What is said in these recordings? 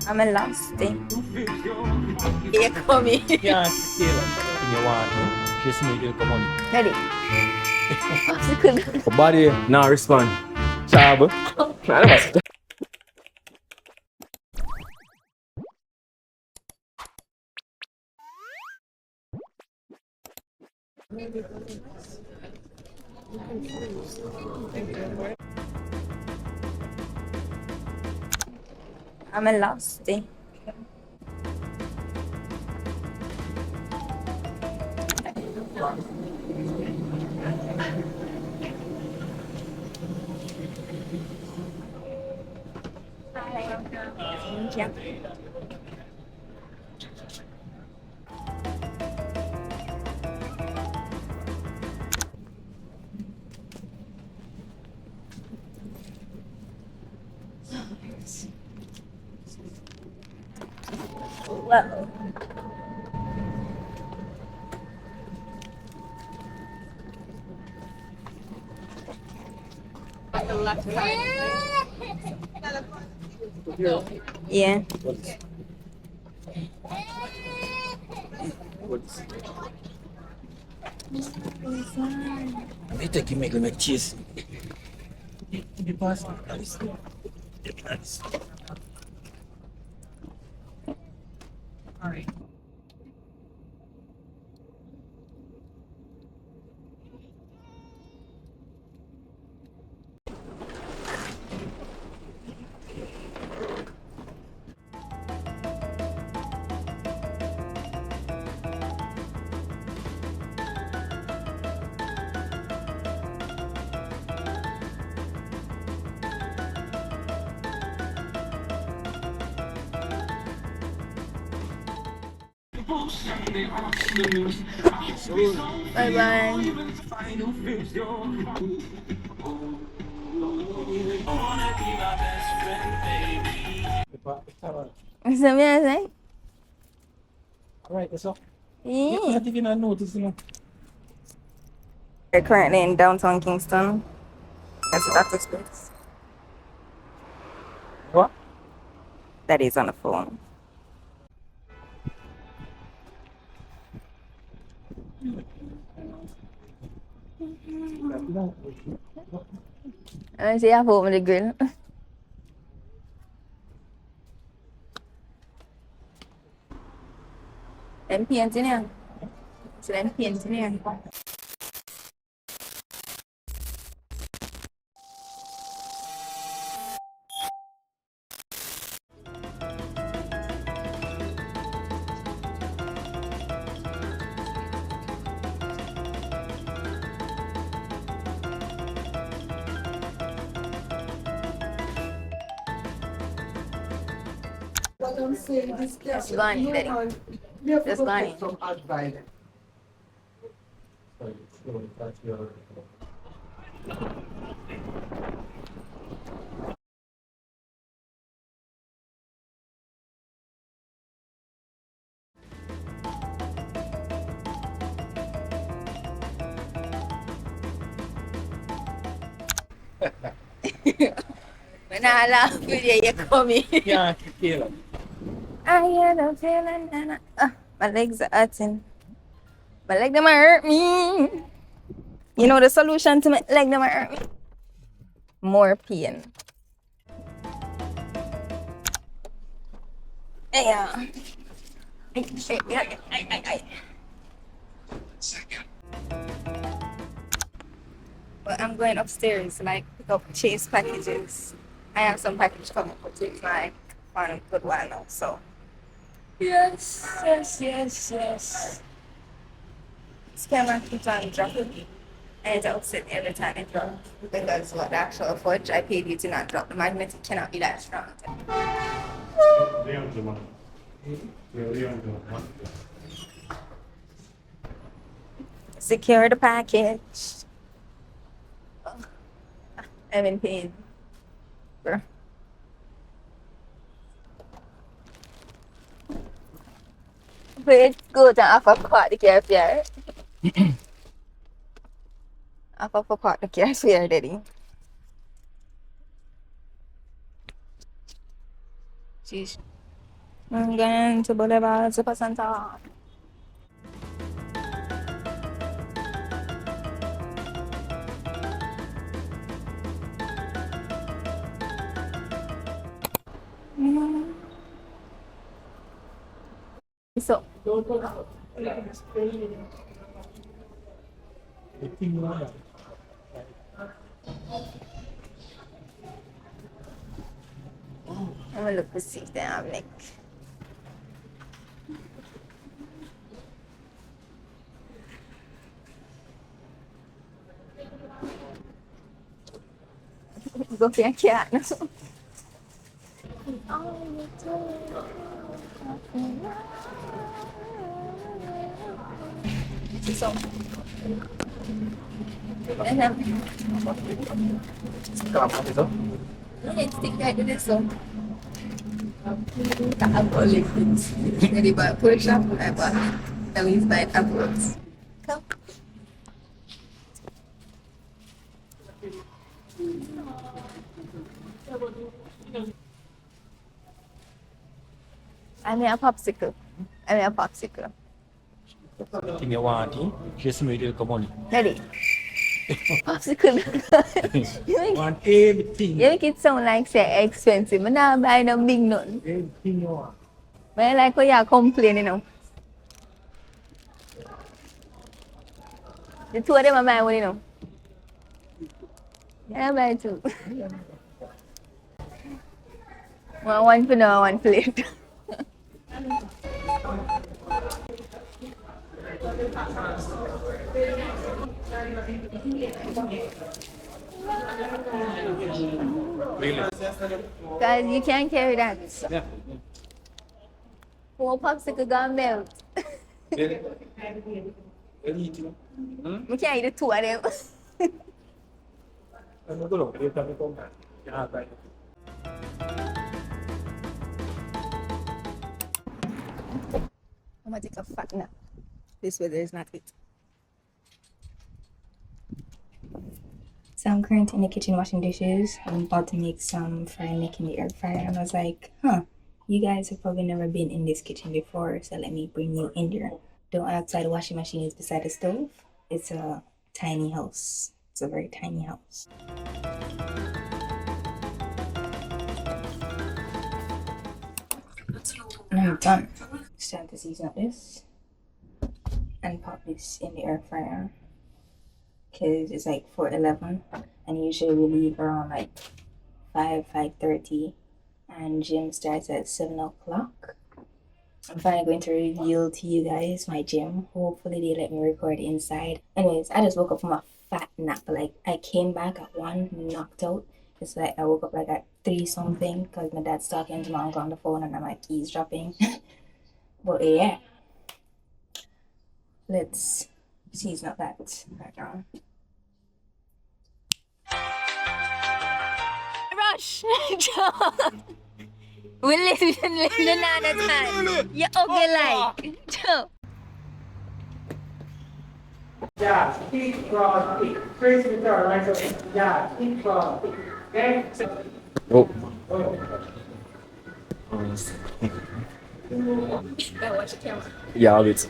I'm a lasty. Here coming. Yeah, Kayla. You want to kiss me, you come on. Ready? Obstacle. Body, now respond. Chab. I'm a lasty. Thank you. Well. Yeah. I take you make cheese. Alright. Bye bye. What's the music? Alright, that's all. Yeah. I think you notice, We're currently in downtown Kingston. That's Dr. Space. What? That is on the phone. I see I've opened the grill. Them painting here. So them painting here. Just gone, Daddy. Just gone. When I laugh with you, you coming. Yeah, Kayla. I hear the feeling and my legs are hurting. My leg them hurt me. You know the solution to my leg them hurt me? More pain. Yeah. But I'm going upstairs, like pick up Chase packages. I have some package coming for Chase, like for a good while now. So yes. This camera keeps on dropping, and it's upset every time it drops because what the actual fudge I paid you to not drop. The magnet cannot be that strong. Secure the package. I'm in pain. Bro. Please go to Alpha the cafe. Alpha the cafe, Daddy. Sheesh. I'm going to Boulevard Supercenter. So, I'm gonna look to see if they have like. Go for your cat. No? So, and Kenapa itu? stick right to this so. Tak apa liquids. Jadi buat push up apa? That means by upwards. Come. I need a popsicle. I need a popsicle. Tinggal just made a common. Ready? Popsicle. Want everything. You make it sound like say expensive. But now buy no big none. Everything you want. But I like what you're complaining now. The two of them are buying one, you know. Yeah, I buy two. One for now, one for later. Really? Guys, you can't carry that. Yeah. 4 popsicle gone melt. Really? Really? We can't eat the two of them. Ano ko lang, kita ko kung kaya. I'm gonna take a fat nap. This weather is not it. So I'm currently in the kitchen washing dishes. I'm about to make some fried neck in the air fryer. And I was like, you guys have probably never been in this kitchen before, so let me bring you in there. The outside washing machine is beside the stove. It's a tiny house. It's a very tiny house. And I'm done. It's time to season up this and pop this in the air fryer because it's like 4:11 and usually we leave around like 5:30 and gym starts at 7 o'clock. I'm finally going to reveal to you guys my gym. Hopefully they let me record inside. Anyways, I just woke up from a fat nap. Like I came back at 1, knocked out. It's like I woke up like at 3 something because my dad's talking to my uncle on the phone and I'm like eavesdropping. But yeah, let's season up that background. Rush! We live another time. You're ugly like. Joe. Yeah, keep cross, freeze with our right. Yeah, keep cross. Okay? Oh. Watch the camera. Yeah, it's.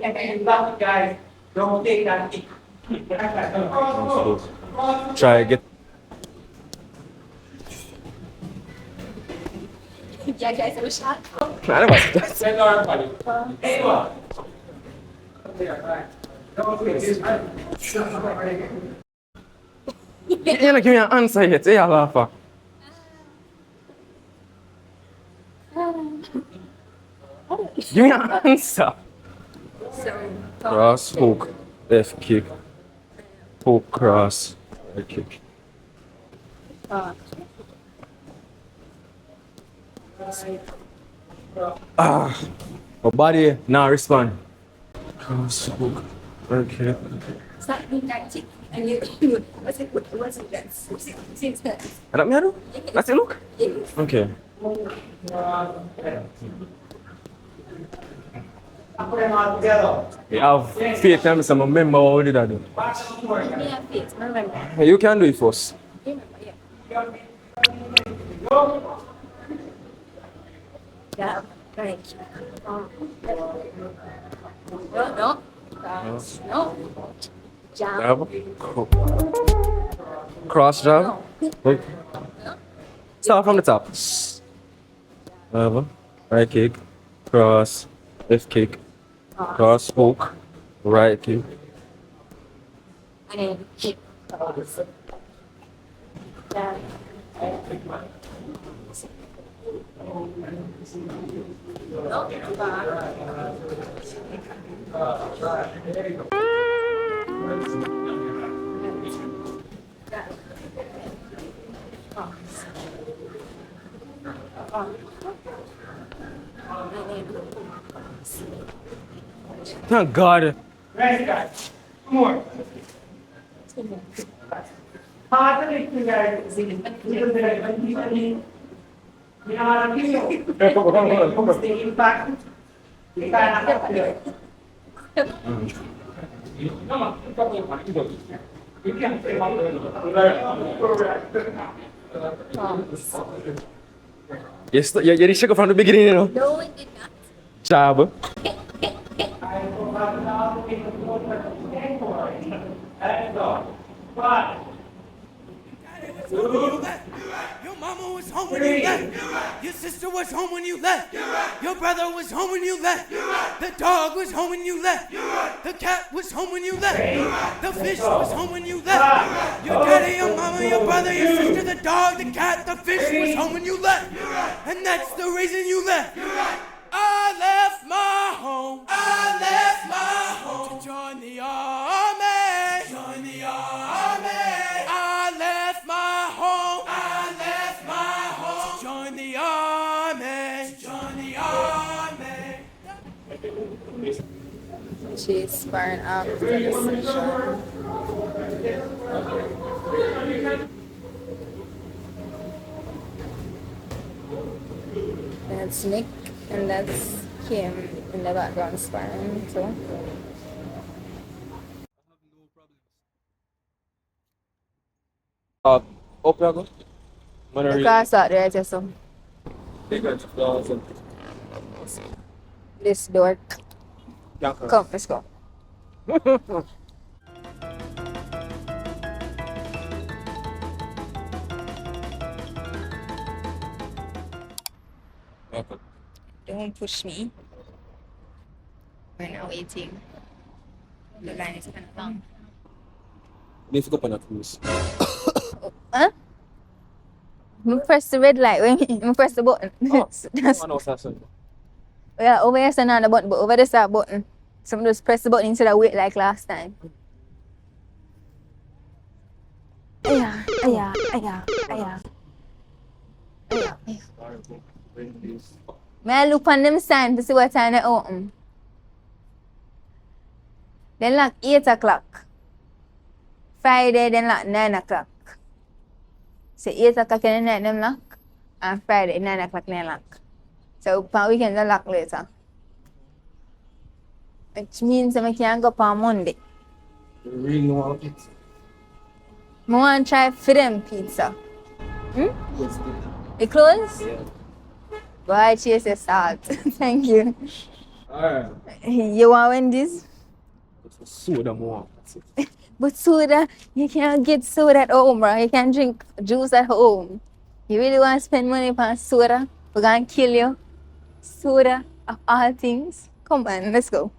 And love guys, don't take that kick. Try get. Yeah, guys, have a shot. I don't want to. Send our buddy. Hey, what? Don't take this. You know, give me an answer yet. Hey, Alafa. Give me an answer. Cross, hook, left kick. Hook, cross, right kick. My body now respond. Cross, hook, right kick. Stop being that chick. And you, what's it that? Since that. Anak me adu? Nasi look? Okay. You have faith in me, so I remember what we did that do. Yeah, please, remember. You can do it first. Yeah. Yeah, right. No, no. No. Jab. Jab. Cross jab. Hook. Start from the top. Jab. Right kick. Cross. Left kick. Cross hook. Right kick. And then kick. Jab. Thank God. Nice guys. Two more. Hard to make you guys. You know how to feel? The impact. You can't have it. Come on. You can't say Yes, you did check from the beginning, you know. No, it did not. Jab. Your mama was home when you left. Your sister was home when you left. Your brother was home when you left. The dog was home when you left. The cat was home when you left. The fish was home when you left. Your daddy, your mama, your brother, your sister, the dog, the cat, the fish was home when you left. And that's the reason you left. I left my home. I left my home to join the army. Join the army. I left my home. I left my home to join the army. Join the army. She's sparring after the session. That's Nick and that's Kim in the background sparring too. Up you go. The car's out there just so. This door. Come, let's go. Don't push me. We're now waiting. The line is kind of long. Need to go on a cruise. Huh? I press the red light when I press the button. That's, yeah, over here's another button, but over there's that button. So I'm just press the button instead of wait like last time. Aya, aya, aya, aya. Aya. May I look on them sign to see what time they open? Then like 8 o'clock. Friday, then like 9 o'clock. So 8 o'clock in the night, them lock. And Friday, 9 o'clock, they lock. So on weekend, they lock later. Which means I can go up on Monday. You really want pizza? I want to try for them pizza. It close? Yeah. Boy, chase your salt. Thank you. Alright. You want Wendy's? Soda more. But soda, you can't get soda at home, bro. You can drink juice at home. You really want to spend money on soda? We're going to kill you. Soda of all things. Come on, let's go.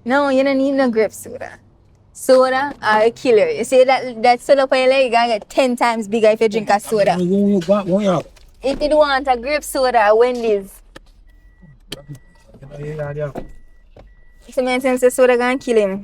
No, you don't need no grape soda. Soda are a killer. You see that soda for your leg, you're going to get 10 times bigger if you drink a soda. If you want a grape soda, Wendy's. So man sense the soda gonna kill him.